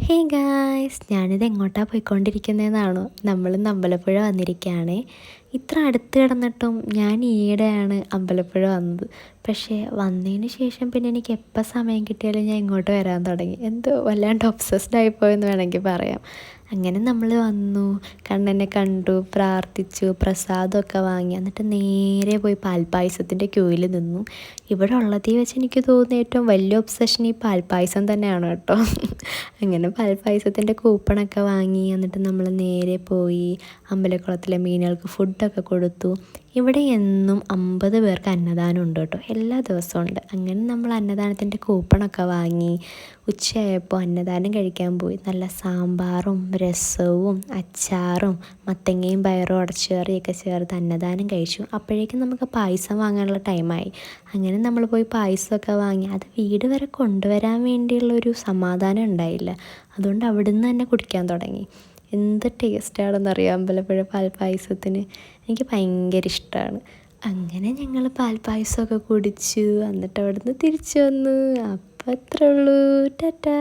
Hey guys, ഞാനിത് എങ്ങോട്ടാണ് പോയിക്കൊണ്ടിരിക്കുന്നതെന്നാണോ? നമ്മളിന്ന് അമ്പലപ്പുഴ വന്നിരിക്കുകയാണേ. ഇത്ര അടുത്ത് കിടന്നിട്ടും ഞാൻ ഈയിടെയാണ് അമ്പലപ്പുഴ വന്നത്. പക്ഷേ വന്നതിന് ശേഷം പിന്നെ എനിക്ക് എപ്പോൾ സമയം കിട്ടിയാലും ഞാൻ ഇങ്ങോട്ട് വരാൻ തുടങ്ങി. എന്തോ വല്ലാണ്ട് ഒബ്സസ്ഡ് ആയിപ്പോയെന്ന് വേണമെങ്കിൽ പറയാം. അങ്ങനെ നമ്മൾ വന്നു, കണ്ണനെ കണ്ടു, പ്രാർത്ഥിച്ചു, പ്രസാദമൊക്കെ വാങ്ങി, എന്നിട്ട് നേരെ പോയി പാൽപ്പായസത്തിൻ്റെ ക്യൂവിൽ നിന്നു. ഇവിടെ ഉള്ളതിൽ വെച്ച് എനിക്ക് തോന്നുന്നു ഏറ്റവും വലിയ ഒബ്സഷൻ ഈ പാൽപ്പായസം തന്നെയാണ് കേട്ടോ. അങ്ങനെ പാൽപ്പായസത്തിൻ്റെ കൂപ്പണൊക്കെ വാങ്ങി, എന്നിട്ട് നമ്മൾ നേരെ പോയി അമ്പലക്കുളത്തിലെ മീനുകൾക്ക് ഫുഡൊക്കെ കൊടുത്തു. ഇവിടെ എന്നും 50 പേർക്ക് അന്നദാനം ഉണ്ട് കേട്ടോ, എല്ലാ ദിവസവും ഉണ്ട്. അങ്ങനെ നമ്മൾ അന്നദാനത്തിൻ്റെ കൂപ്പണൊക്കെ വാങ്ങി ഉച്ചയായപ്പോൾ അന്നദാനം കഴിക്കാൻ പോയി. നല്ല സാമ്പാറും രസവും അച്ചാറും മത്തങ്ങയും പയറും ഉടച്ചുകറിയൊക്കെ ചേർത്ത് അന്നദാനം കഴിച്ചു. അപ്പോഴേക്കും നമുക്ക് പായസം വാങ്ങാനുള്ള ടൈമായി. അങ്ങനെ നമ്മൾ പോയി പായസമൊക്കെ വാങ്ങി. അത് വീട് വരെ കൊണ്ടുവരാൻ വേണ്ടിയുള്ളൊരു സമാധാനം ഉണ്ടായില്ല, അതുകൊണ്ട് അവിടുന്ന് തന്നെ കുടിക്കാൻ തുടങ്ങി. എന്ത് ടേസ്റ്റാണെന്നറിയാം അമ്പലപ്പുഴ പാൽപ്പായസത്തിന്. എനിക്ക് ഭയങ്കര ഇഷ്ടമാണ്. അങ്ങനെ ഞങ്ങൾ പാൽപ്പായസമൊക്കെ കുടിച്ചു, എന്നിട്ട് അവിടുന്ന് തിരിച്ചു വന്നു. അപ്പം അത്രേ ഉള്ളൂ. ടാറ്റാ.